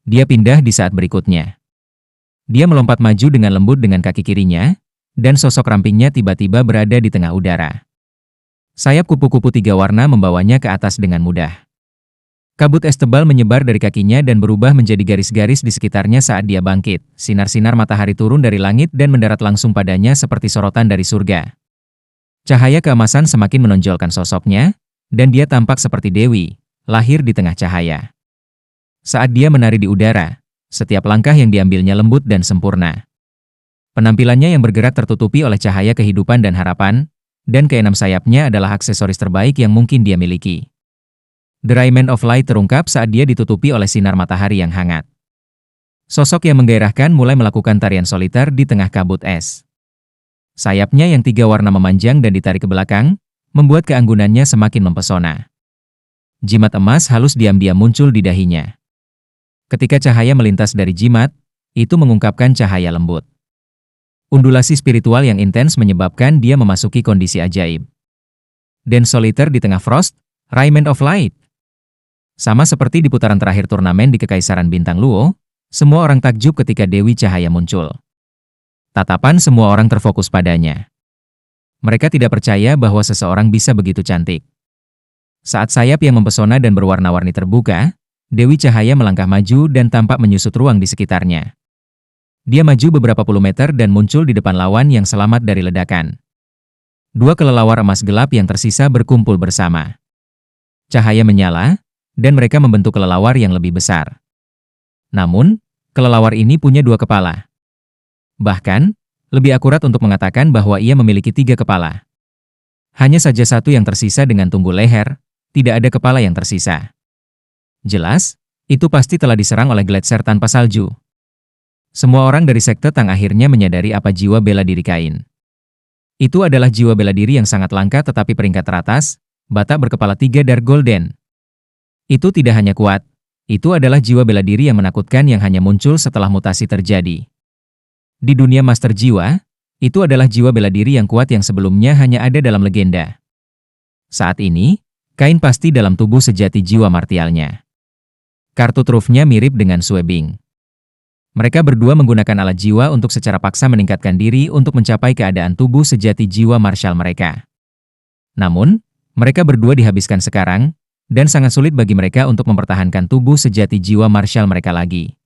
Dia pindah di saat berikutnya. Dia melompat maju dengan lembut dengan kaki kirinya, dan sosok rampingnya tiba-tiba berada di tengah udara. Sayap kupu-kupu 3 warna membawanya ke atas dengan mudah. Kabut es tebal menyebar dari kakinya dan berubah menjadi garis-garis di sekitarnya saat dia bangkit. Sinar-sinar matahari turun dari langit dan mendarat langsung padanya seperti sorotan dari surga. Cahaya keemasan semakin menonjolkan sosoknya, dan dia tampak seperti dewi, lahir di tengah cahaya. Saat dia menari di udara, setiap langkah yang diambilnya lembut dan sempurna. Penampilannya yang bergerak tertutupi oleh cahaya kehidupan dan harapan, dan keenam sayapnya adalah aksesoris terbaik yang mungkin dia miliki. The Rayman of Light terungkap saat dia ditutupi oleh sinar matahari yang hangat. Sosok yang menggairahkan mulai melakukan tarian soliter di tengah kabut es. Sayapnya yang 3 warna memanjang dan ditarik ke belakang, membuat keanggunannya semakin mempesona. Jimat emas halus diam-diam muncul di dahinya. Ketika cahaya melintas dari jimat, itu mengungkapkan cahaya lembut. Undulasi spiritual yang intens menyebabkan dia memasuki kondisi ajaib. Dan soliter di tengah Frost, Rayman of Light. Sama seperti di putaran terakhir turnamen di Kekaisaran Bintang Luo, semua orang takjub ketika Dewi Cahaya muncul. Tatapan semua orang terfokus padanya. Mereka tidak percaya bahwa seseorang bisa begitu cantik. Saat sayap yang mempesona dan berwarna-warni terbuka, Dewi Cahaya melangkah maju dan tampak menyusut ruang di sekitarnya. Dia maju beberapa puluh meter dan muncul di depan lawan yang selamat dari ledakan. 2 kelelawar emas gelap yang tersisa berkumpul bersama. Cahaya menyala, dan mereka membentuk kelelawar yang lebih besar. Namun, kelelawar ini punya 2 kepala. Bahkan, lebih akurat untuk mengatakan bahwa ia memiliki 3 kepala. Hanya saja satu yang tersisa dengan tunggul leher, tidak ada kepala yang tersisa. Jelas, itu pasti telah diserang oleh gletser tanpa salju. Semua orang dari sekte Tang akhirnya menyadari apa jiwa bela diri Kain. Itu adalah jiwa bela diri yang sangat langka tetapi peringkat teratas, Batak berkepala 3 Dark Golden. Itu tidak hanya kuat, itu adalah jiwa bela diri yang menakutkan yang hanya muncul setelah mutasi terjadi. Di dunia master jiwa, itu adalah jiwa bela diri yang kuat yang sebelumnya hanya ada dalam legenda. Saat ini, Kain pasti dalam tubuh sejati jiwa martialnya. Kartu trufnya mirip dengan Suebing. Mereka berdua menggunakan alat jiwa untuk secara paksa meningkatkan diri untuk mencapai keadaan tubuh sejati jiwa martial mereka. Namun, mereka berdua dihabiskan sekarang, dan sangat sulit bagi mereka untuk mempertahankan tubuh sejati jiwa martial mereka lagi.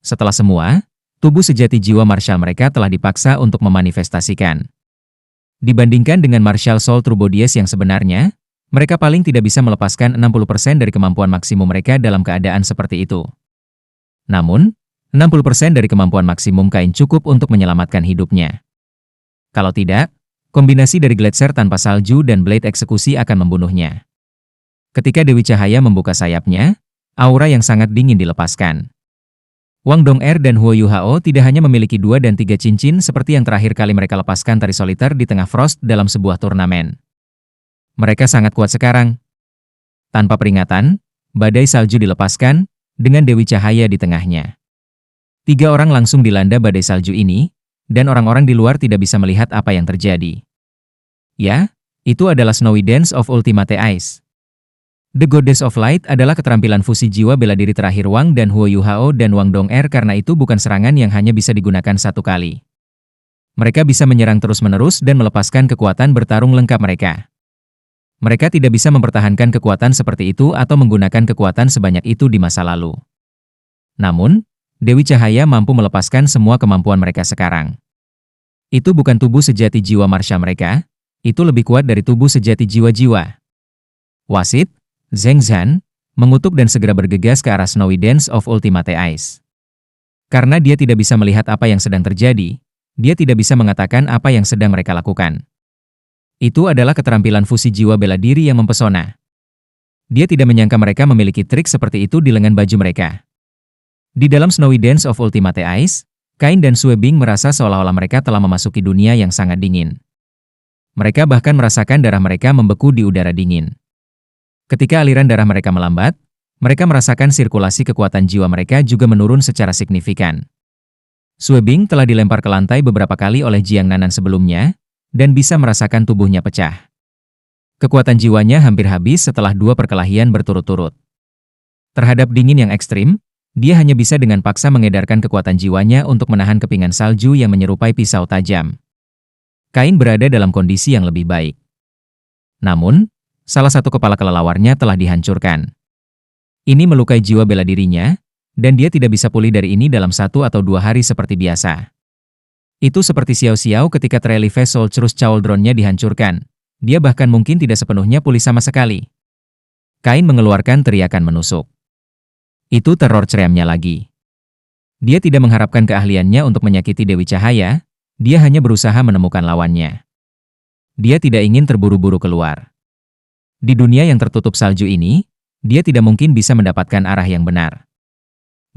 Setelah semua, tubuh sejati jiwa martial mereka telah dipaksa untuk memanifestasikan. Dibandingkan dengan martial soul true bodies yang sebenarnya, mereka paling tidak bisa melepaskan 60% dari kemampuan maksimum mereka dalam keadaan seperti itu. Namun, 60% dari kemampuan maksimum Kain cukup untuk menyelamatkan hidupnya. Kalau tidak, kombinasi dari gletser tanpa salju dan blade eksekusi akan membunuhnya. Ketika Dewi Cahaya membuka sayapnya, aura yang sangat dingin dilepaskan. Wang Dong'er dan Huo Yuhao tidak hanya memiliki 2 dan 3 cincin seperti yang terakhir kali mereka lepaskan tari soliter di tengah Frost dalam sebuah turnamen. Mereka sangat kuat sekarang. Tanpa peringatan, badai salju dilepaskan, dengan Dewi Cahaya di tengahnya. 3 orang langsung dilanda badai salju ini, dan orang-orang di luar tidak bisa melihat apa yang terjadi. Ya, itu adalah Snowy Dance of Ultimate Ice. The Goddess of Light adalah keterampilan fusi jiwa bela diri terakhir Wang dan Huo Yuhao dan Wang Dong'er karena itu bukan serangan yang hanya bisa digunakan satu kali. Mereka bisa menyerang terus-menerus dan melepaskan kekuatan bertarung lengkap mereka. Mereka tidak bisa mempertahankan kekuatan seperti itu atau menggunakan kekuatan sebanyak itu di masa lalu. Namun, Dewi Cahaya mampu melepaskan semua kemampuan mereka sekarang. Itu bukan tubuh sejati jiwa martial mereka, itu lebih kuat dari tubuh sejati jiwa-jiwa. Wasit, Zheng Zhan, mengutuk dan segera bergegas ke arah Snowy Dance of Ultimate Ice. Karena dia tidak bisa melihat apa yang sedang terjadi, dia tidak bisa mengatakan apa yang sedang mereka lakukan. Itu adalah keterampilan fusi jiwa bela diri yang mempesona. Dia tidak menyangka mereka memiliki trik seperti itu di lengan baju mereka. Di dalam Snowy Dance of Ultimate Ice, Kain dan Suebing merasa seolah-olah mereka telah memasuki dunia yang sangat dingin. Mereka bahkan merasakan darah mereka membeku di udara dingin. Ketika aliran darah mereka melambat, mereka merasakan sirkulasi kekuatan jiwa mereka juga menurun secara signifikan. Suebing telah dilempar ke lantai beberapa kali oleh Jiang Nanan sebelumnya, dan bisa merasakan tubuhnya pecah. Kekuatan jiwanya hampir habis setelah 2 perkelahian berturut-turut. Terhadap dingin yang ekstrim, Dia hanya bisa dengan paksa mengedarkan kekuatan jiwanya untuk menahan kepingan salju yang menyerupai pisau tajam. Kain berada dalam kondisi yang lebih baik. Namun, salah satu kepala kelelawarnya telah dihancurkan. Ini melukai jiwa bela dirinya, dan dia tidak bisa pulih dari ini dalam 1 atau 2 hari seperti biasa. Itu seperti Xiao Xiao ketika Trelive Solcherus Cauldron-nya dihancurkan. Dia bahkan mungkin tidak sepenuhnya pulih sama sekali. Kain mengeluarkan teriakan menusuk. Itu teror ceramnya lagi. Dia tidak mengharapkan keahliannya untuk menyakiti Dewi Cahaya, dia hanya berusaha menemukan lawannya. Dia tidak ingin terburu-buru keluar. Di dunia yang tertutup salju ini, dia tidak mungkin bisa mendapatkan arah yang benar.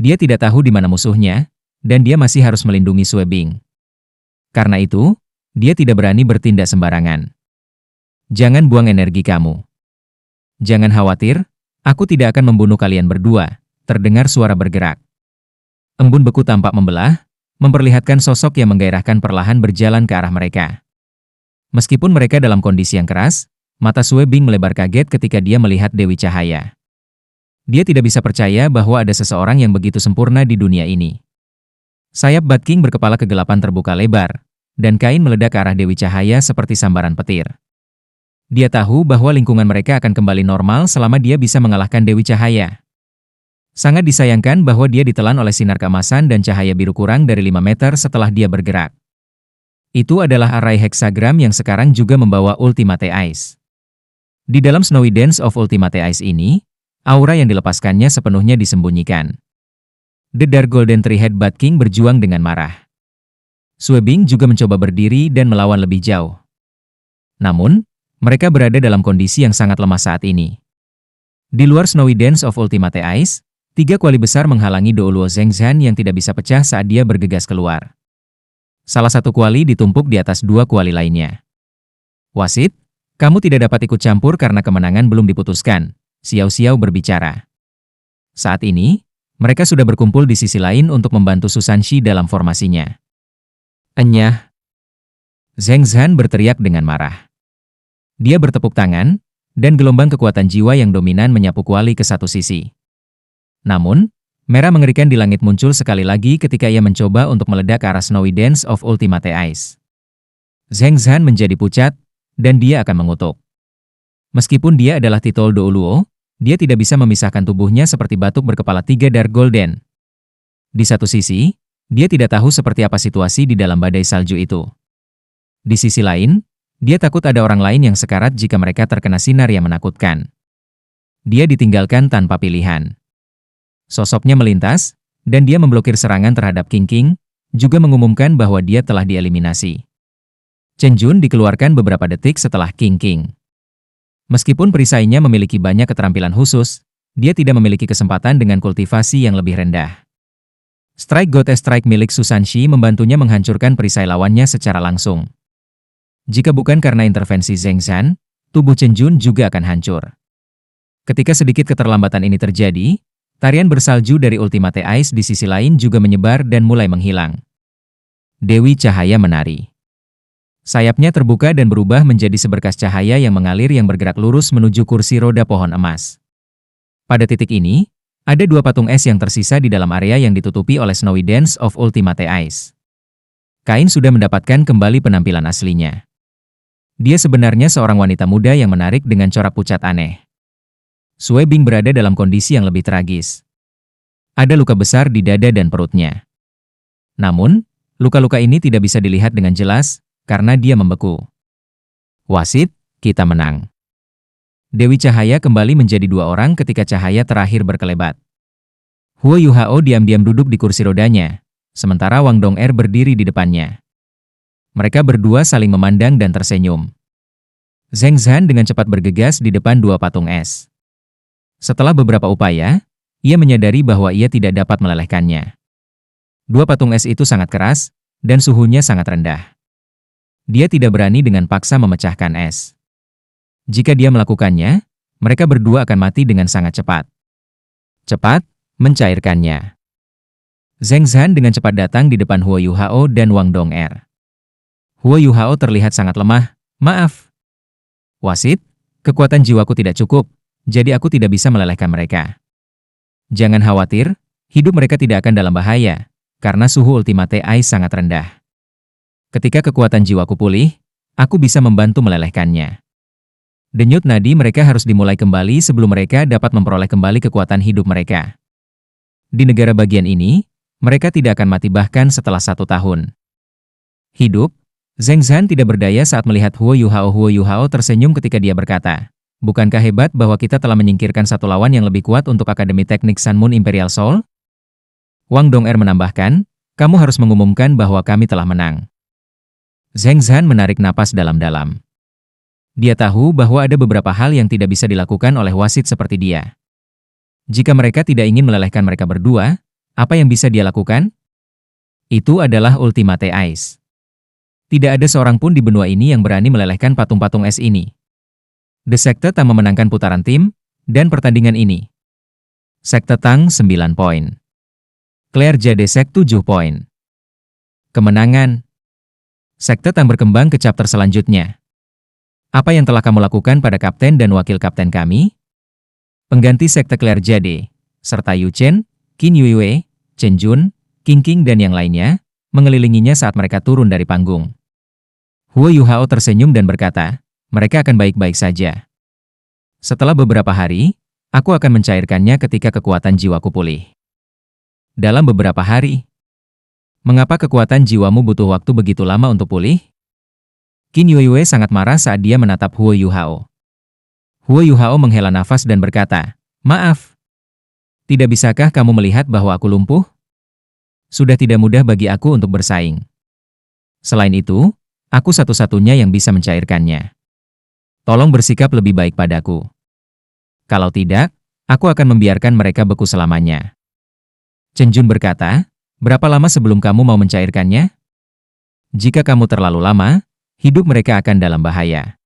Dia tidak tahu di mana musuhnya, dan dia masih harus melindungi Sue Bing. Karena itu, dia tidak berani bertindak sembarangan. Jangan buang energi kamu. Jangan khawatir, aku tidak akan membunuh kalian berdua. Terdengar suara bergerak. Embun beku tampak membelah, memperlihatkan sosok yang menggairahkan perlahan berjalan ke arah mereka. Meskipun mereka dalam kondisi yang keras, mata Sue Bing melebar kaget ketika dia melihat Dewi Cahaya. Dia tidak bisa percaya bahwa ada seseorang yang begitu sempurna di dunia ini. Sayap Bat King berkepala kegelapan terbuka lebar, dan kain meledak ke arah Dewi Cahaya seperti sambaran petir. Dia tahu bahwa lingkungan mereka akan kembali normal selama dia bisa mengalahkan Dewi Cahaya. Sangat disayangkan bahwa dia ditelan oleh sinar keemasan dan cahaya biru kurang dari 5 meter setelah dia bergerak. Itu adalah Array Hexagram yang sekarang juga membawa Ultimate Ice. Di dalam Snowy Dance of Ultimate Ice ini, aura yang dilepaskannya sepenuhnya disembunyikan. The Dark Golden Three-Head Bat King berjuang dengan marah. Sue Bing juga mencoba berdiri dan melawan lebih jauh. Namun, mereka berada dalam kondisi yang sangat lemah saat ini. Di luar Snowy Dance of Ultimate Ice, 3 kuali besar menghalangi Douluo Zhengzhan yang tidak bisa pecah saat dia bergegas keluar. Salah satu kuali ditumpuk di atas 2 kuali lainnya. Wasit, kamu tidak dapat ikut campur karena kemenangan belum diputuskan, Xiao Xiao berbicara. Saat ini, mereka sudah berkumpul di sisi lain untuk membantu Susanshi dalam formasinya. Enyah! Zhengzhan berteriak dengan marah. Dia bertepuk tangan, dan gelombang kekuatan jiwa yang dominan menyapu kuali ke satu sisi. Namun, merah mengerikan di langit muncul sekali lagi ketika ia mencoba untuk meledak ke arah Snowy Dance of Ultimate Ice. Zhengzhan menjadi pucat, dan dia akan mengutuk. Meskipun dia adalah titol Douluo, dia tidak bisa memisahkan tubuhnya seperti batuk berkepala 3 Dark Golden. Di satu sisi, dia tidak tahu seperti apa situasi di dalam badai salju itu. Di sisi lain, dia takut ada orang lain yang sekarat jika mereka terkena sinar yang menakutkan. Dia ditinggalkan tanpa pilihan. Sosoknya melintas, dan dia memblokir serangan terhadap King King, juga mengumumkan bahwa dia telah dieliminasi. Chen Jun dikeluarkan beberapa detik setelah King King. Meskipun perisainya memiliki banyak keterampilan khusus, dia tidak memiliki kesempatan dengan kultivasi yang lebih rendah. Strike Goddess Strike milik Susanshi membantunya menghancurkan perisai lawannya secara langsung. Jika bukan karena intervensi Zhengzhan, tubuh Chen Jun juga akan hancur. Ketika sedikit keterlambatan ini terjadi, tarian bersalju dari Ultimate Ice di sisi lain juga menyebar dan mulai menghilang. Dewi Cahaya menari. Sayapnya terbuka dan berubah menjadi seberkas cahaya yang mengalir yang bergerak lurus menuju kursi roda pohon emas. Pada titik ini, ada 2 patung es yang tersisa di dalam area yang ditutupi oleh Snowy Dance of Ultimate Ice. Kain sudah mendapatkan kembali penampilan aslinya. Dia sebenarnya seorang wanita muda yang menarik dengan corak pucat aneh. Sue Bing berada dalam kondisi yang lebih tragis. Ada luka besar di dada dan perutnya. Namun, luka-luka ini tidak bisa dilihat dengan jelas, karena dia membeku. Wasit, kita menang. Dewi Cahaya kembali menjadi 2 orang ketika cahaya terakhir berkelebat. Huo Yuhao diam-diam duduk di kursi rodanya, sementara Wang Dong'er berdiri di depannya. Mereka berdua saling memandang dan tersenyum. Zhengzhan dengan cepat bergegas di depan 2 patung es. Setelah beberapa upaya, ia menyadari bahwa ia tidak dapat melelehkannya. 2 patung es itu sangat keras, dan suhunya sangat rendah. Dia tidak berani dengan paksa memecahkan es. Jika dia melakukannya, mereka berdua akan mati dengan sangat cepat. Cepat, mencairkannya. Zhengzhan dengan cepat datang di depan Huo Yuhao dan Wang Dong'er. Huo Yuhao terlihat sangat lemah. Maaf. Wasit, kekuatan jiwaku tidak cukup, jadi aku tidak bisa melelehkan mereka. Jangan khawatir, hidup mereka tidak akan dalam bahaya, karena suhu Ultimate Ice sangat rendah. Ketika kekuatan jiwaku pulih, aku bisa membantu melelehkannya. Denyut nadi mereka harus dimulai kembali sebelum mereka dapat memperoleh kembali kekuatan hidup mereka. Di negara bagian ini, mereka tidak akan mati bahkan setelah 1 tahun. Hidup, Zheng Zhan tidak berdaya saat melihat Huo Yuhao. Huo Yuhao tersenyum ketika dia berkata, "Bukankah hebat bahwa kita telah menyingkirkan satu lawan yang lebih kuat untuk Akademi Teknik Sun Moon Imperial Soul?" Wang Dong'er menambahkan, "Kamu harus mengumumkan bahwa kami telah menang." Zheng Zhan menarik napas dalam-dalam. Dia tahu bahwa ada beberapa hal yang tidak bisa dilakukan oleh wasit seperti dia. Jika mereka tidak ingin melelehkan mereka berdua, apa yang bisa dia lakukan? Itu adalah Ultimate Ice. Tidak ada seorang pun di benua ini yang berani melelehkan patung-patung es ini. The Sekte Tang memenangkan putaran tim, dan pertandingan ini. Sekte Tang 9 poin. Claire Jade Sek 7 poin. Kemenangan. Sekte Tang berkembang ke chapter selanjutnya. Apa yang telah kamu lakukan pada kapten dan wakil kapten kami? Pengganti Sekte Claire Jade, serta Yu Chen, Qin Yuiwei, Chen Jun, King dan yang lainnya, mengelilinginya saat mereka turun dari panggung. Huo Yuhao tersenyum dan berkata, "Mereka akan baik-baik saja. Setelah beberapa hari, aku akan mencairkannya ketika kekuatan jiwaku pulih." Dalam beberapa hari. Mengapa kekuatan jiwamu butuh waktu begitu lama untuk pulih? Qin Yuiwei sangat marah saat dia menatap Huo Yuhao. Huo Yuhao menghela nafas dan berkata, "Maaf. Tidak bisakah kamu melihat bahwa aku lumpuh? Sudah tidak mudah bagi aku untuk bersaing. Selain itu, aku satu-satunya yang bisa mencairkannya. Tolong bersikap lebih baik padaku. Kalau tidak, aku akan membiarkan mereka beku selamanya." Chen Jun berkata, "Berapa lama sebelum kamu mau mencairkannya? Jika kamu terlalu lama, hidup mereka akan dalam bahaya."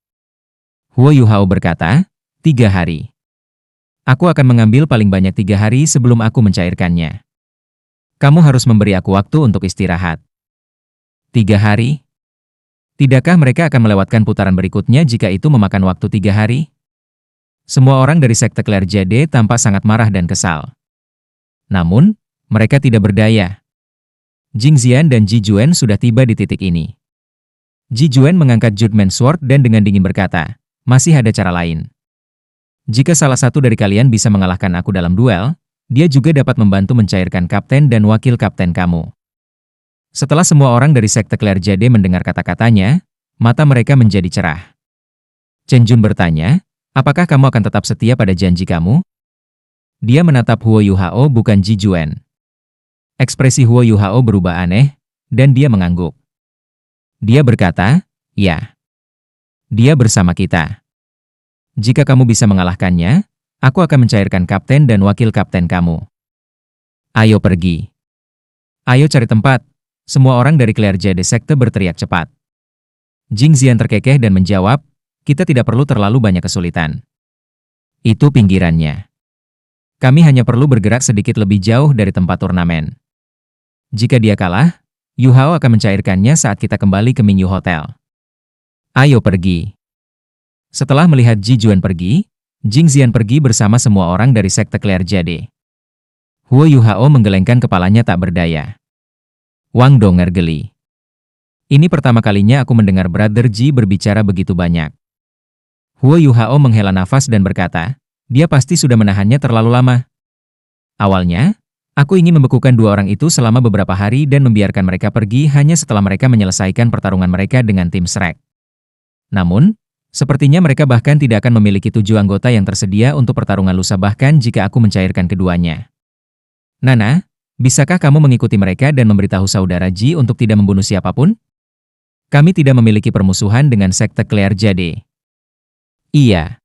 Huo Yuhao berkata, 3 hari. Aku akan mengambil paling banyak 3 hari sebelum aku mencairkannya. Kamu harus memberi aku waktu untuk istirahat. 3 hari? Tidakkah mereka akan melewatkan putaran berikutnya jika itu memakan waktu 3 hari? Semua orang dari Sekte Claire Jade tampak sangat marah dan kesal. Namun, mereka tidak berdaya. Jing Xian dan Ji Juan sudah tiba di titik ini. Ji Juan mengangkat Judgment Sword dan dengan dingin berkata, "Masih ada cara lain. Jika salah satu dari kalian bisa mengalahkan aku dalam duel, dia juga dapat membantu mencairkan kapten dan wakil kapten kamu." Setelah semua orang dari Sekte Claire Jade mendengar kata-katanya, mata mereka menjadi cerah. Chen Jun bertanya, "Apakah kamu akan tetap setia pada janji kamu?" Dia menatap Huo Yuhao bukan Ji Juan. Ekspresi Huo Yuhao berubah aneh, dan dia mengangguk. Dia berkata, "Ya. Dia bersama kita. Jika kamu bisa mengalahkannya, aku akan mencairkan kapten dan wakil kapten kamu. Ayo pergi. Ayo cari tempat." Semua orang dari Claire Jade Sekte berteriak cepat. Jing Xian terkekeh dan menjawab, "Kita tidak perlu terlalu banyak kesulitan. Itu pinggirannya. Kami hanya perlu bergerak sedikit lebih jauh dari tempat turnamen. Jika dia kalah, Yu Hao akan mencairkannya saat kita kembali ke Mingyu Hotel. Ayo pergi." Setelah melihat Ji Juan pergi, Jing Xian pergi bersama semua orang dari Sekte Claire Jade. Huo Yuhao menggelengkan kepalanya tak berdaya. Wang Dong'er geli. Ini pertama kalinya aku mendengar Brother Ji berbicara begitu banyak. Huo Yuhao menghela nafas dan berkata, dia pasti sudah menahannya terlalu lama. Awalnya, aku ingin membekukan 2 orang itu selama beberapa hari dan membiarkan mereka pergi hanya setelah mereka menyelesaikan pertarungan mereka dengan tim Shrek. Namun, sepertinya mereka bahkan tidak akan memiliki 7 anggota yang tersedia untuk pertarungan lusa bahkan jika aku mencairkan keduanya. Nana, bisakah kamu mengikuti mereka dan memberitahu saudara Ji untuk tidak membunuh siapapun? Kami tidak memiliki permusuhan dengan Sekte Claire Jade. Iya.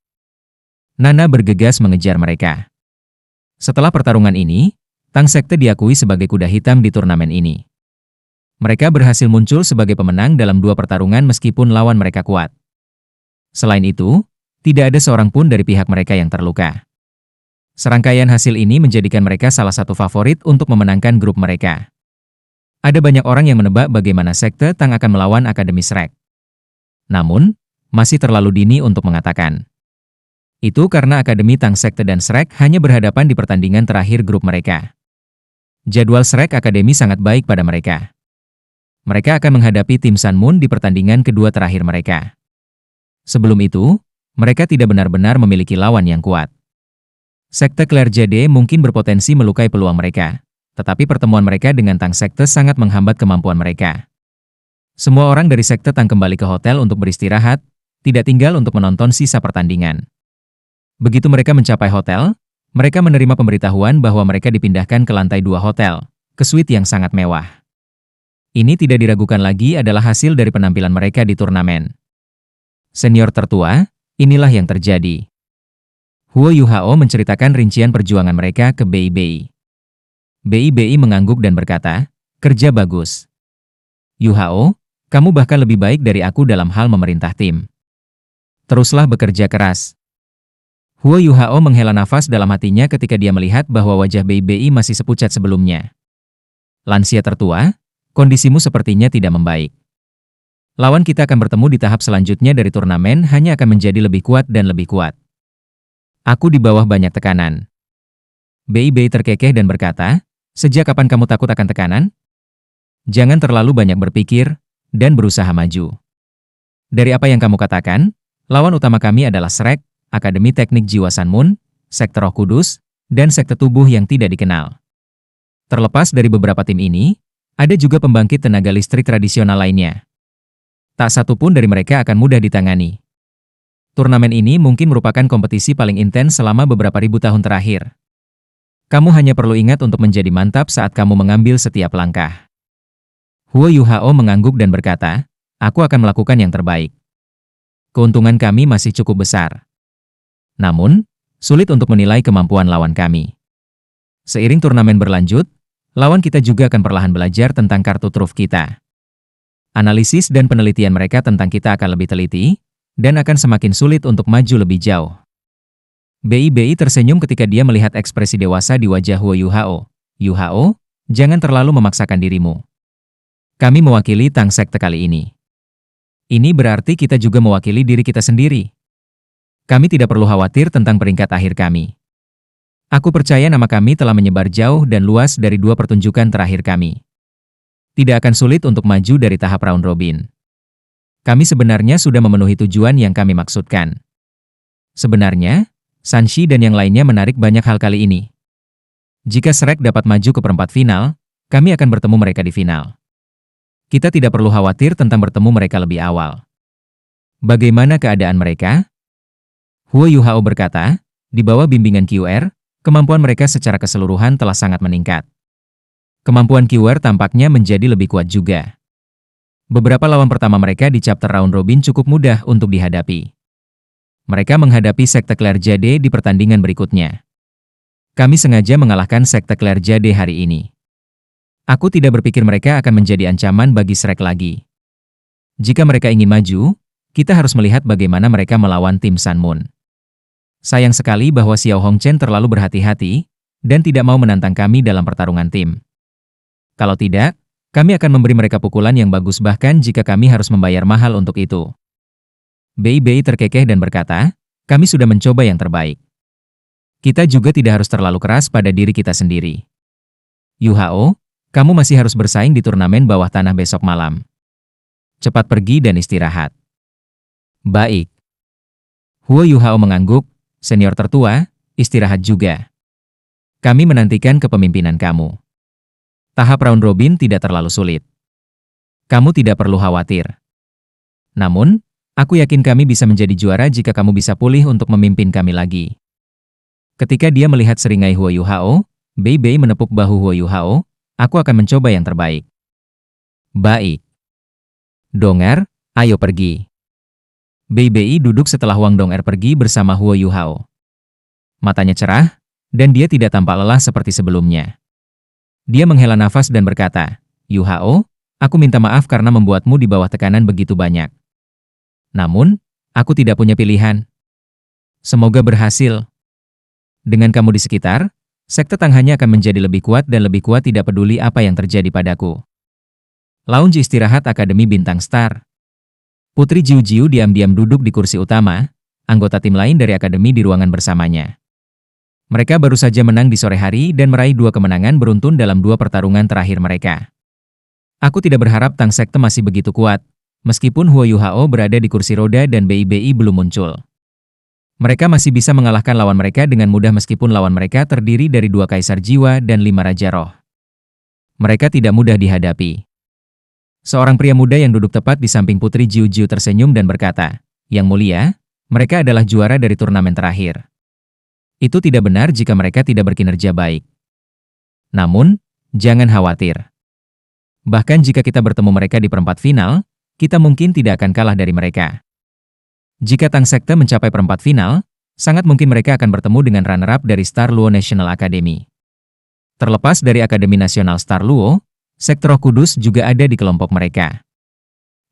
Nana bergegas mengejar mereka. Setelah pertarungan ini, Tang Sekte diakui sebagai kuda hitam di turnamen ini. Mereka berhasil muncul sebagai pemenang dalam 2 pertarungan meskipun lawan mereka kuat. Selain itu, tidak ada seorang pun dari pihak mereka yang terluka. Serangkaian hasil ini menjadikan mereka salah satu favorit untuk memenangkan grup mereka. Ada banyak orang yang menebak bagaimana Sekte Tang akan melawan Akademi Shrek. Namun, masih terlalu dini untuk mengatakan. Itu karena Akademi Tang Sekte dan Shrek hanya berhadapan di pertandingan terakhir grup mereka. Jadwal Shrek Academy sangat baik pada mereka. Mereka akan menghadapi tim Sun Moon di pertandingan kedua terakhir mereka. Sebelum itu, mereka tidak benar-benar memiliki lawan yang kuat. Sekte Claire Jade mungkin berpotensi melukai peluang mereka, tetapi pertemuan mereka dengan Tang Sekte sangat menghambat kemampuan mereka. Semua orang dari Sekte Tang kembali ke hotel untuk beristirahat, tidak tinggal untuk menonton sisa pertandingan. Begitu mereka mencapai hotel, mereka menerima pemberitahuan bahwa mereka dipindahkan ke lantai 2 hotel, ke suite yang sangat mewah. Ini tidak diragukan lagi adalah hasil dari penampilan mereka di turnamen. Senior tertua, inilah yang terjadi. Huo Yuhao menceritakan rincian perjuangan mereka ke Bei Bei. Bei Bei mengangguk dan berkata, kerja bagus. Yuhao, kamu bahkan lebih baik dari aku dalam hal memerintah tim. Teruslah bekerja keras. Huo Yuhao menghela nafas dalam hatinya ketika dia melihat bahwa wajah Bei Bei masih sepucat sebelumnya. Lansia tertua, kondisimu sepertinya tidak membaik. Lawan kita akan bertemu di tahap selanjutnya dari turnamen hanya akan menjadi lebih kuat dan lebih kuat. Aku di bawah banyak tekanan. Bei Bei terkekeh dan berkata, sejak kapan kamu takut akan tekanan? Jangan terlalu banyak berpikir, dan berusaha maju. Dari apa yang kamu katakan, lawan utama kami adalah Shrek, Akademi Teknik Jiwa Sun Moon, Sekte Roh Kudus, dan Sekte Tubuh yang tidak dikenal. Terlepas dari beberapa tim ini, ada juga pembangkit tenaga listrik tradisional lainnya. Tak satu pun dari mereka akan mudah ditangani. Turnamen ini mungkin merupakan kompetisi paling intens selama beberapa ribu tahun terakhir. Kamu hanya perlu ingat untuk menjadi mantap saat kamu mengambil setiap langkah. Huo Yuhao mengangguk dan berkata, aku akan melakukan yang terbaik. Keuntungan kami masih cukup besar. Namun, sulit untuk menilai kemampuan lawan kami. Seiring turnamen berlanjut, lawan kita juga akan perlahan belajar tentang kartu truf kita. Analisis dan penelitian mereka tentang kita akan lebih teliti, dan akan semakin sulit untuk maju lebih jauh. Bei Bei tersenyum ketika dia melihat ekspresi dewasa di wajah Huo Yuhao. Yuhao, jangan terlalu memaksakan dirimu. Kami mewakili Tang Sekte kali ini. Ini berarti kita juga mewakili diri kita sendiri. Kami tidak perlu khawatir tentang peringkat akhir kami. Aku percaya nama kami telah menyebar jauh dan luas dari 2 pertunjukan terakhir kami. Tidak akan sulit untuk maju dari tahap round robin. Kami sebenarnya sudah memenuhi tujuan yang kami maksudkan. Sebenarnya, Sanshi dan yang lainnya menarik banyak hal kali ini. Jika Shrek dapat maju ke perempat final, kami akan bertemu mereka di final. Kita tidak perlu khawatir tentang bertemu mereka lebih awal. Bagaimana keadaan mereka? Huo Yuhao berkata, di bawah bimbingan QR, kemampuan mereka secara keseluruhan telah sangat meningkat. Kemampuan QR tampaknya menjadi lebih kuat juga. Beberapa lawan pertama mereka di chapter round robin cukup mudah untuk dihadapi. Mereka menghadapi Sekte Claire Jade di pertandingan berikutnya. Kami sengaja mengalahkan Sekte Claire Jade hari ini. Aku tidak berpikir mereka akan menjadi ancaman bagi Shrek lagi. Jika mereka ingin maju, kita harus melihat bagaimana mereka melawan tim Sun Moon. Sayang sekali bahwa Xiao Hongchen terlalu berhati-hati dan tidak mau menantang kami dalam pertarungan tim. Kalau tidak, kami akan memberi mereka pukulan yang bagus bahkan jika kami harus membayar mahal untuk itu. Bei Bei terkekeh dan berkata, kami sudah mencoba yang terbaik. Kita juga tidak harus terlalu keras pada diri kita sendiri. Yuhao, kamu masih harus bersaing di turnamen bawah tanah besok malam. Cepat pergi dan istirahat. Baik. Huo Yuhao mengangguk. Senior tertua, istirahat juga. Kami menantikan kepemimpinan kamu. Tahap round robin tidak terlalu sulit. Kamu tidak perlu khawatir. Namun, aku yakin kami bisa menjadi juara jika kamu bisa pulih untuk memimpin kami lagi. Ketika dia melihat seringai Huo Yuhao, Bei Bei menepuk bahu Huo Yuhao, aku akan mencoba yang terbaik. Baik. Donger, ayo pergi. Bei Bei duduk setelah Wang Donger pergi bersama Huo Yuhao. Matanya cerah, dan dia tidak tampak lelah seperti sebelumnya. Dia menghela nafas dan berkata, Yuhao, aku minta maaf karena membuatmu di bawah tekanan begitu banyak. Namun, aku tidak punya pilihan. Semoga berhasil. Dengan kamu di sekitar, Sekte Tang hanya akan menjadi lebih kuat dan lebih kuat tidak peduli apa yang terjadi padaku. Lounge istirahat Akademi Bintang Star. Putri Jiu Jiu diam-diam duduk di kursi utama, anggota tim lain dari akademi di ruangan bersamanya. Mereka baru saja menang di sore hari dan meraih 2 kemenangan beruntun dalam 2 pertarungan terakhir mereka. Aku tidak berharap Tang Sekte masih begitu kuat, meskipun Huo Yuhao berada di kursi roda dan BIBI belum muncul. Mereka masih bisa mengalahkan lawan mereka dengan mudah meskipun lawan mereka terdiri dari 2 kaisar jiwa dan 5 raja roh. Mereka tidak mudah dihadapi. Seorang pria muda yang duduk tepat di samping Putri Jiu Jiu tersenyum dan berkata, "Yang mulia, mereka adalah juara dari turnamen terakhir. Itu tidak benar jika mereka tidak berkinerja baik. Namun, jangan khawatir. Bahkan jika kita bertemu mereka di perempat final, kita mungkin tidak akan kalah dari mereka. Jika Tang Sekte mencapai perempat final, sangat mungkin mereka akan bertemu dengan runner-up dari Star Luo National Academy. Terlepas dari Akademi Nasional Star Luo, Sekte Roh Kudus juga ada di kelompok mereka.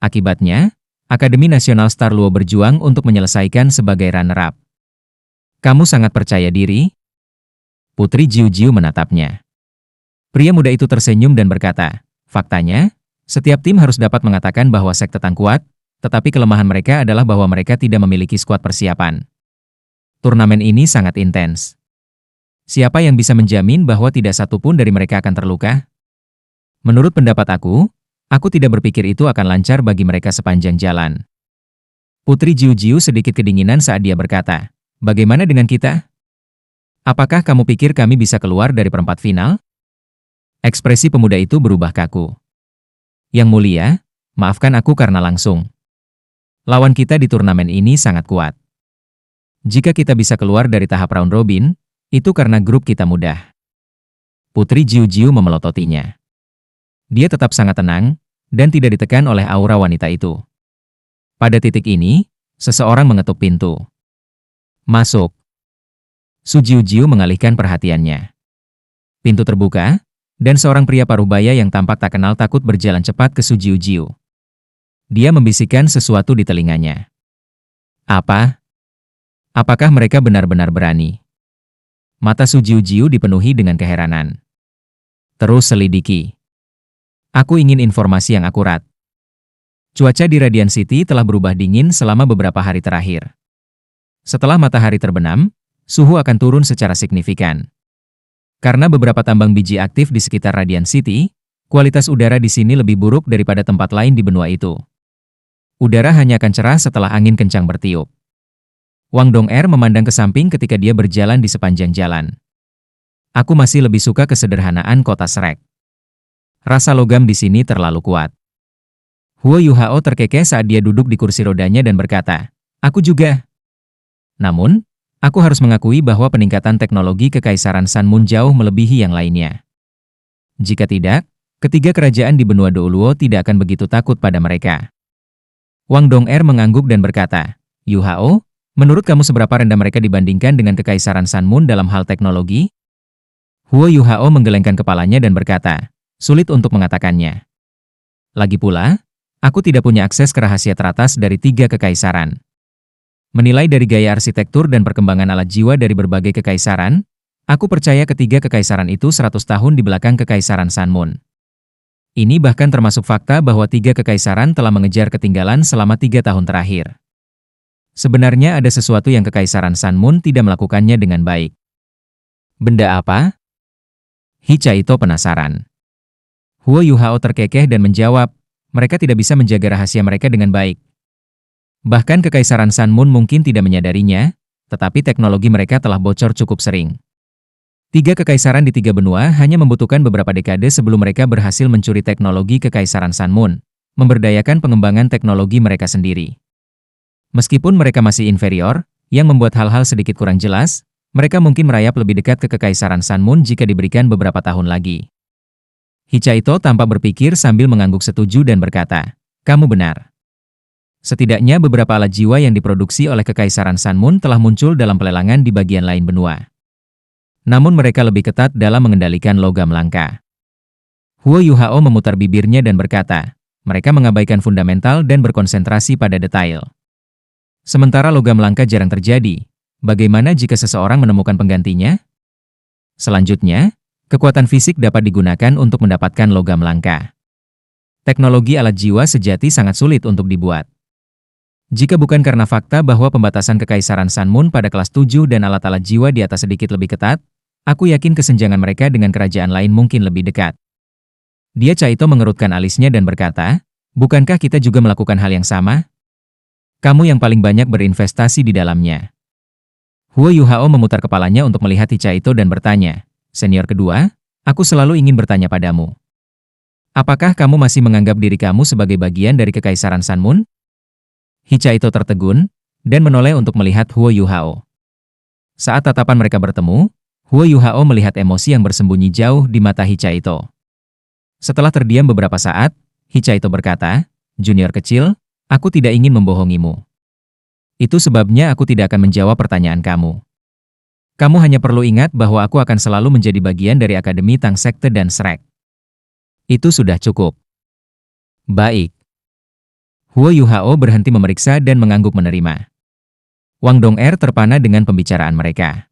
Akibatnya, Akademi Nasional Star Luo berjuang untuk menyelesaikan sebagai runner-up. Kamu sangat percaya diri?" Putri Jiu Jiu menatapnya. Pria muda itu tersenyum dan berkata, "Faktanya, setiap tim harus dapat mengatakan bahwa sekte Tang kuat, tetapi kelemahan mereka adalah bahwa mereka tidak memiliki skuad persiapan. Turnamen ini sangat intens. Siapa yang bisa menjamin bahwa tidak satu pun dari mereka akan terluka? Menurut pendapat aku tidak berpikir itu akan lancar bagi mereka sepanjang jalan." Putri Jiu Jiu sedikit kedinginan saat dia berkata, "Bagaimana dengan kita? Apakah kamu pikir kami bisa keluar dari perempat final?" Ekspresi pemuda itu berubah kaku. "Yang mulia, maafkan aku karena langsung. Lawan kita di turnamen ini sangat kuat. Jika kita bisa keluar dari tahap round robin, itu karena grup kita mudah." Putri Jiu Jiu memelototinya. Dia tetap sangat tenang, dan tidak ditekan oleh aura wanita itu. Pada titik ini, seseorang mengetuk pintu. "Masuk." Su Jiu Jiu mengalihkan perhatiannya. Pintu terbuka, dan seorang pria parubaya yang tampak tak kenal takut berjalan cepat ke Su Jiu Jiu. Dia membisikkan sesuatu di telinganya. "Apa? Apakah mereka benar-benar berani?" Mata Su Jiu Jiu dipenuhi dengan keheranan. "Terus selidiki. Aku ingin informasi yang akurat." Cuaca di Radiant City telah berubah dingin selama beberapa hari terakhir. Setelah matahari terbenam, suhu akan turun secara signifikan. Karena beberapa tambang biji aktif di sekitar Radiant City, kualitas udara di sini lebih buruk daripada tempat lain di benua itu. Udara hanya akan cerah setelah angin kencang bertiup. Wang Dong'er memandang ke samping ketika dia berjalan di sepanjang jalan. "Aku masih lebih suka kesederhanaan kota Shrek. Rasa logam di sini terlalu kuat." Huo Yuhao terkekeh saat dia duduk di kursi rodanya dan berkata, "Aku juga. Namun, aku harus mengakui bahwa peningkatan teknologi Kekaisaran Sanmun jauh melebihi yang lainnya. Jika tidak, ketiga kerajaan di benua Douluo tidak akan begitu takut pada mereka." Wang Dong'er mengangguk dan berkata, "Yuhao, menurut kamu seberapa rendah mereka dibandingkan dengan Kekaisaran Sanmun dalam hal teknologi?" Huo Yuhao menggelengkan kepalanya dan berkata, "Sulit untuk mengatakannya. Lagi pula, aku tidak punya akses ke rahasia teratas dari 3 kekaisaran. Menilai dari gaya arsitektur dan perkembangan alat jiwa dari berbagai kekaisaran, aku percaya ketiga kekaisaran itu 100 tahun di belakang Kekaisaran Sanmun. Ini bahkan termasuk fakta bahwa 3 kekaisaran telah mengejar ketinggalan selama 3 tahun terakhir. Sebenarnya ada sesuatu yang Kekaisaran Sanmun tidak melakukannya dengan baik." "Benda apa?" Hichaito penasaran. Huo Yuhao terkekeh dan menjawab, "Mereka tidak bisa menjaga rahasia mereka dengan baik. Bahkan Kekaisaran Sanmun mungkin tidak menyadarinya, tetapi teknologi mereka telah bocor cukup sering. 3 kekaisaran di 3 benua hanya membutuhkan beberapa dekade sebelum mereka berhasil mencuri teknologi Kekaisaran Sanmun, memberdayakan pengembangan teknologi mereka sendiri. Meskipun mereka masih inferior, yang membuat hal-hal sedikit kurang jelas, mereka mungkin merayap lebih dekat ke Kekaisaran Sanmun jika diberikan beberapa tahun lagi." Hichaito tampak berpikir sambil mengangguk setuju dan berkata, "Kamu benar. Setidaknya beberapa alat jiwa yang diproduksi oleh Kekaisaran Sanmun telah muncul dalam pelelangan di bagian lain benua. Namun mereka lebih ketat dalam mengendalikan logam langka." Huo Yuhao memutar bibirnya dan berkata, "Mereka mengabaikan fundamental dan berkonsentrasi pada detail. Sementara logam langka jarang terjadi, bagaimana jika seseorang menemukan penggantinya? Selanjutnya, kekuatan fisik dapat digunakan untuk mendapatkan logam langka. Teknologi alat jiwa sejati sangat sulit untuk dibuat. Jika bukan karena fakta bahwa pembatasan kekaisaran Sun Moon pada kelas 7 dan alat-alat jiwa di atas sedikit lebih ketat, aku yakin kesenjangan mereka dengan kerajaan lain mungkin lebih dekat. Dia Caito mengerutkan alisnya dan berkata, bukankah kita juga melakukan hal yang sama? Kamu yang paling banyak berinvestasi di dalamnya. Huo Yuhao memutar kepalanya untuk melihat Caito dan bertanya, senior kedua, aku selalu ingin bertanya padamu. Apakah kamu masih menganggap diri kamu sebagai bagian dari kekaisaran Sun Moon? Caito tertegun, dan menoleh untuk melihat Huo Yuhao. Saat tatapan mereka bertemu, Huo Yuhao melihat emosi yang bersembunyi jauh di mata Caito. Setelah terdiam beberapa saat, Caito berkata, junior kecil, aku tidak ingin membohongimu. Itu sebabnya aku tidak akan menjawab pertanyaan kamu. Kamu hanya perlu ingat bahwa aku akan selalu menjadi bagian dari Akademi Tang Sekte dan Shrek. Itu sudah cukup. Baik. Huo Yuhao berhenti memeriksa dan mengangguk menerima. Wang Dong'er terpana dengan pembicaraan mereka.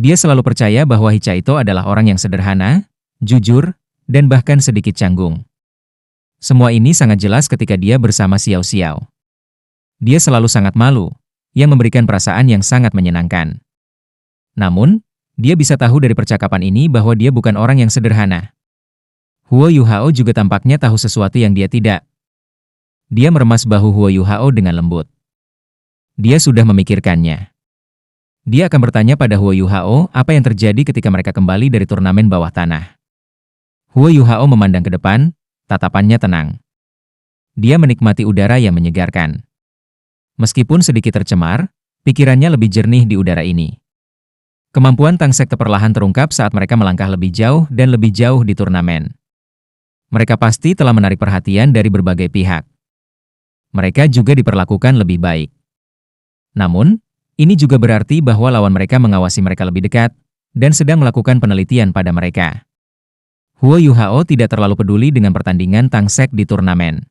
Dia selalu percaya bahwa Caito adalah orang yang sederhana, jujur, dan bahkan sedikit canggung. Semua ini sangat jelas ketika dia bersama Xiao Xiao. Dia selalu sangat malu, yang memberikan perasaan yang sangat menyenangkan. Namun, dia bisa tahu dari percakapan ini bahwa dia bukan orang yang sederhana. Huo Yuhao juga tampaknya tahu sesuatu yang dia tidak. Dia meremas bahu Huo Yuhao dengan lembut. Dia sudah memikirkannya. Dia akan bertanya pada Huo Yuhao apa yang terjadi ketika mereka kembali dari turnamen bawah tanah. Huo Yuhao memandang ke depan, tatapannya tenang. Dia menikmati udara yang menyegarkan. Meskipun sedikit tercemar, pikirannya lebih jernih di udara ini. Kemampuan Tang Sekte perlahan terungkap saat mereka melangkah lebih jauh dan lebih jauh di turnamen. Mereka pasti telah menarik perhatian dari berbagai pihak. Mereka juga diperlakukan lebih baik. Namun, ini juga berarti bahwa lawan mereka mengawasi mereka lebih dekat dan sedang melakukan penelitian pada mereka. Huo Yuhao tidak terlalu peduli dengan pertandingan Tang Sek di turnamen.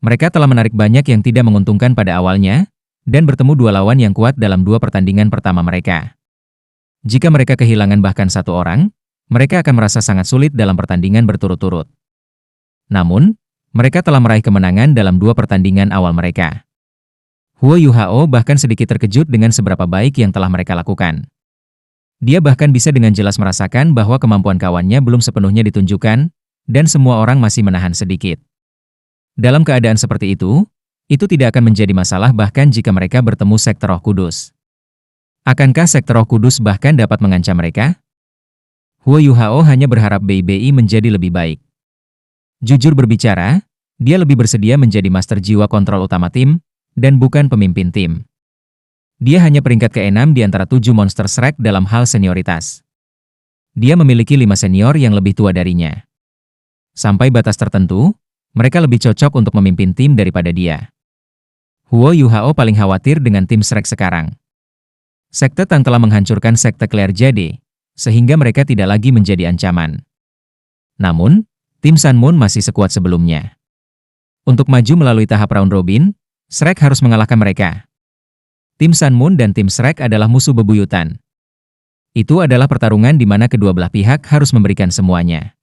Mereka telah menarik banyak yang tidak menguntungkan pada awalnya, dan bertemu dua lawan yang kuat dalam dua pertandingan pertama mereka. Jika mereka kehilangan bahkan satu orang, mereka akan merasa sangat sulit dalam pertandingan berturut-turut. Namun, mereka telah meraih kemenangan dalam dua pertandingan awal mereka. Huo Yuhao bahkan sedikit terkejut dengan seberapa baik yang telah mereka lakukan. Dia bahkan bisa dengan jelas merasakan bahwa kemampuan kawannya belum sepenuhnya ditunjukkan, dan semua orang masih menahan sedikit. Dalam keadaan seperti itu tidak akan menjadi masalah bahkan jika mereka bertemu sekte Roh Kudus. Akankah sekte Roh Kudus bahkan dapat mengancam mereka? Huo Yuhao hanya berharap BBI menjadi lebih baik. Jujur berbicara, dia lebih bersedia menjadi master jiwa kontrol utama tim, dan bukan pemimpin tim. Dia hanya peringkat ke-6 di antara 7 monster Shrek dalam hal senioritas. Dia memiliki 5 senior yang lebih tua darinya. Sampai batas tertentu, mereka lebih cocok untuk memimpin tim daripada dia. Huo Yuhao paling khawatir dengan tim Shrek sekarang. Sekte Tang telah menghancurkan sekte Claire Jade, sehingga mereka tidak lagi menjadi ancaman. Namun, tim Sun Moon masih sekuat sebelumnya. Untuk maju melalui tahap round robin, Shrek harus mengalahkan mereka. Tim Sun Moon dan tim Shrek adalah musuh bebuyutan. Itu adalah pertarungan di mana kedua belah pihak harus memberikan semuanya.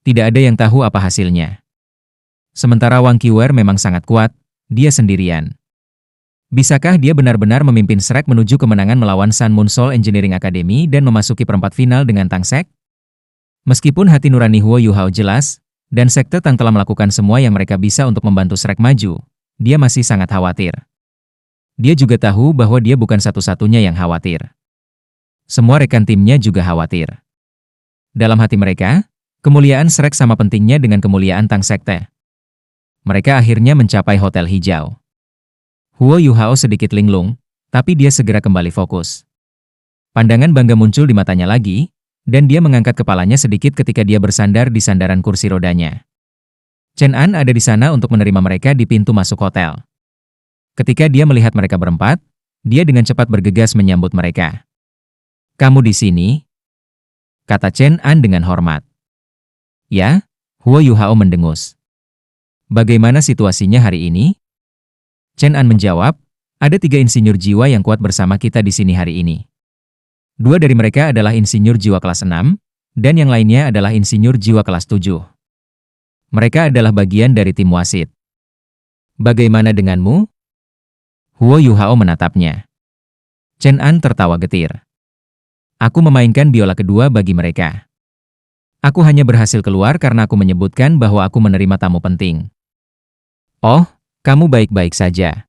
Tidak ada yang tahu apa hasilnya. Sementara Wang Qiwer memang sangat kuat, dia sendirian. Bisakah dia benar-benar memimpin Shrek menuju kemenangan melawan Sun Moon Soul Engineering Academy dan memasuki perempat final dengan Tang Sek? Meskipun hati nurani Huo Yuhao jelas, dan sekte Tang telah melakukan semua yang mereka bisa untuk membantu Shrek maju, dia masih sangat khawatir. Dia juga tahu bahwa dia bukan satu-satunya yang khawatir. Semua rekan timnya juga khawatir. Dalam hati mereka, kemuliaan Shrek sama pentingnya dengan kemuliaan Tang Sekte. Mereka akhirnya mencapai Hotel Hijau. Huo Yuhao sedikit linglung, tapi dia segera kembali fokus. Pandangan bangga muncul di matanya lagi, dan dia mengangkat kepalanya sedikit ketika dia bersandar di sandaran kursi rodanya. Chen An ada di sana untuk menerima mereka di pintu masuk hotel. Ketika dia melihat mereka berempat, dia dengan cepat bergegas menyambut mereka. "Kamu di sini?" kata Chen An dengan hormat. "Ya," Huo Yuhao mendengus. "Bagaimana situasinya hari ini?" Chen An menjawab, "Ada 3 insinyur jiwa yang kuat bersama kita di sini hari ini. 2 dari mereka adalah insinyur jiwa kelas 6, dan yang lainnya adalah insinyur jiwa kelas 7. Mereka adalah bagian dari tim wasit. Bagaimana denganmu?" Huo Yuhao menatapnya. Chen An tertawa getir. Aku memainkan biola kedua bagi mereka. Aku hanya berhasil keluar karena aku menyebutkan bahwa aku menerima tamu penting. Oh, kamu baik-baik saja.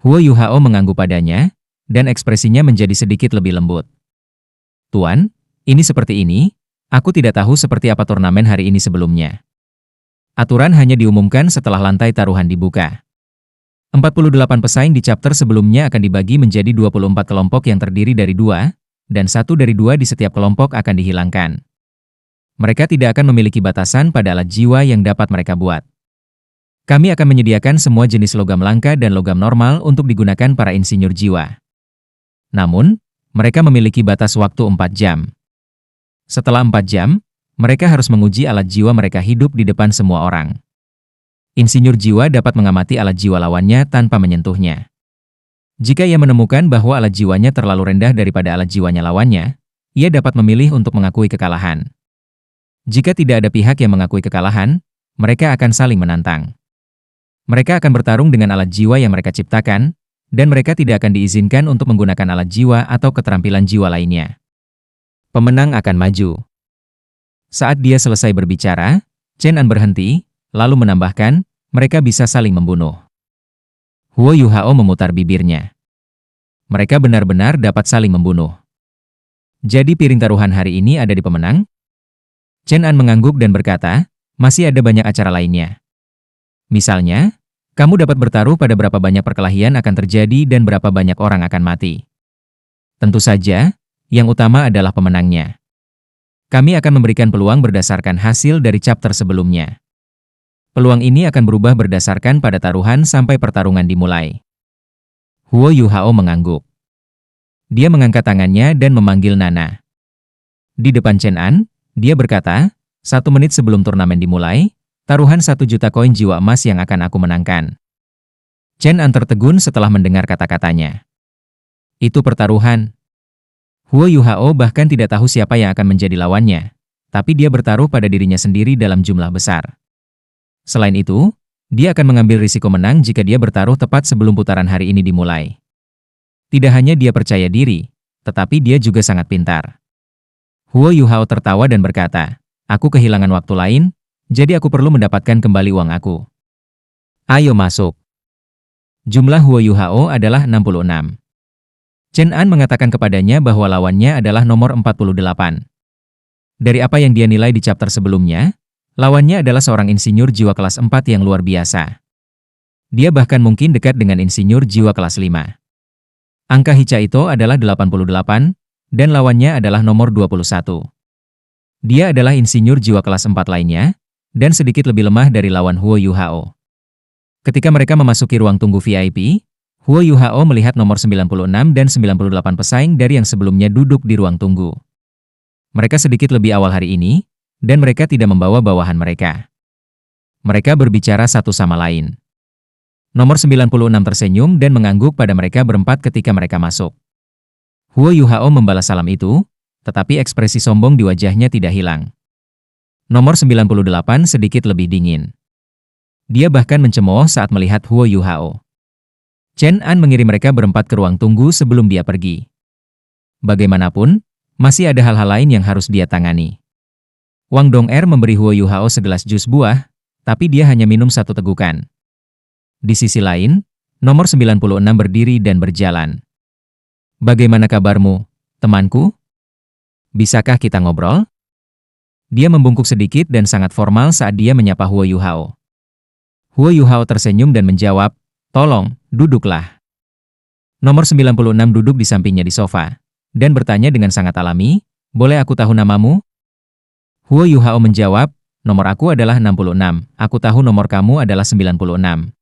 Huo Yuhao mengangguk padanya, dan ekspresinya menjadi sedikit lebih lembut. Tuan, ini seperti ini, aku tidak tahu seperti apa turnamen hari ini sebelumnya. Aturan hanya diumumkan setelah lantai taruhan dibuka. 48 pesaing di chapter sebelumnya akan dibagi menjadi 24 kelompok yang terdiri dari 2, dan 1 dari 2 di setiap kelompok akan dihilangkan. Mereka tidak akan memiliki batasan pada alat jiwa yang dapat mereka buat. Kami akan menyediakan semua jenis logam langka dan logam normal untuk digunakan para insinyur jiwa. Namun, mereka memiliki batas waktu 4 jam. Setelah 4 jam, mereka harus menguji alat jiwa mereka hidup di depan semua orang. Insinyur jiwa dapat mengamati alat jiwa lawannya tanpa menyentuhnya. Jika ia menemukan bahwa alat jiwanya terlalu rendah daripada alat jiwanya lawannya, ia dapat memilih untuk mengakui kekalahan. Jika tidak ada pihak yang mengakui kekalahan, mereka akan saling menantang. Mereka akan bertarung dengan alat jiwa yang mereka ciptakan, dan mereka tidak akan diizinkan untuk menggunakan alat jiwa atau keterampilan jiwa lainnya. Pemenang akan maju. Saat dia selesai berbicara, Chen An berhenti, lalu menambahkan, mereka bisa saling membunuh. Huo Yuhao memutar bibirnya. Mereka benar-benar dapat saling membunuh. Jadi piring taruhan hari ini ada di pemenang? Chen An mengangguk dan berkata, masih ada banyak acara lainnya. Misalnya, kamu dapat bertaruh pada berapa banyak perkelahian akan terjadi dan berapa banyak orang akan mati. Tentu saja, yang utama adalah pemenangnya. Kami akan memberikan peluang berdasarkan hasil dari chapter sebelumnya. Peluang ini akan berubah berdasarkan pada taruhan sampai pertarungan dimulai. Huo Yuhao mengangguk. Dia mengangkat tangannya dan memanggil Nana. Di depan Chen An, dia berkata, 1 menit sebelum turnamen dimulai, taruhan 1 juta koin jiwa emas yang akan aku menangkan. Chen An tertegun setelah mendengar kata-katanya. Itu pertaruhan. Huo Yuhao bahkan tidak tahu siapa yang akan menjadi lawannya, tapi dia bertaruh pada dirinya sendiri dalam jumlah besar. Selain itu, dia akan mengambil risiko menang jika dia bertaruh tepat sebelum putaran hari ini dimulai. Tidak hanya dia percaya diri, tetapi dia juga sangat pintar. Huo Yuhao tertawa dan berkata, aku kehilangan waktu lain, jadi aku perlu mendapatkan kembali uang aku. Ayo masuk. Jumlah Huo Yuhao adalah 66. Chen An mengatakan kepadanya bahwa lawannya adalah nomor 48. Dari apa yang dia nilai di chapter sebelumnya, lawannya adalah seorang insinyur jiwa kelas 4 yang luar biasa. Dia bahkan mungkin dekat dengan insinyur jiwa kelas 5. Angka Hichaito adalah 88, dan lawannya adalah nomor 21. Dia adalah insinyur jiwa kelas 4 lainnya, dan sedikit lebih lemah dari lawan Huo Yuhao. Ketika mereka memasuki ruang tunggu VIP, Huo Yuhao melihat nomor 96 dan 98 pesaing dari yang sebelumnya duduk di ruang tunggu. Mereka sedikit lebih awal hari ini, dan mereka tidak membawa bawahan mereka. Mereka berbicara satu sama lain. Nomor 96 tersenyum dan mengangguk pada mereka berempat ketika mereka masuk. Huo Yuhao membalas salam itu, tetapi ekspresi sombong di wajahnya tidak hilang. Nomor 98 sedikit lebih dingin. Dia bahkan mencemooh saat melihat Huo Yuhao. Chen An mengirim mereka berempat ke ruang tunggu sebelum dia pergi. Bagaimanapun, masih ada hal-hal lain yang harus dia tangani. Wang Dong'er memberi Huo Yuhao segelas jus buah, tapi dia hanya minum 1 tegukan. Di sisi lain, nomor 96 berdiri dan berjalan. Bagaimana kabarmu, temanku? Bisakah kita ngobrol? Dia membungkuk sedikit dan sangat formal saat dia menyapa Huo Yuhao. Huo Yuhao tersenyum dan menjawab, tolong, duduklah. Nomor 96 duduk di sampingnya di sofa, dan bertanya dengan sangat alami, boleh aku tahu namamu? Huo Yuhao menjawab, nomor aku adalah 66, aku tahu nomor kamu adalah 96.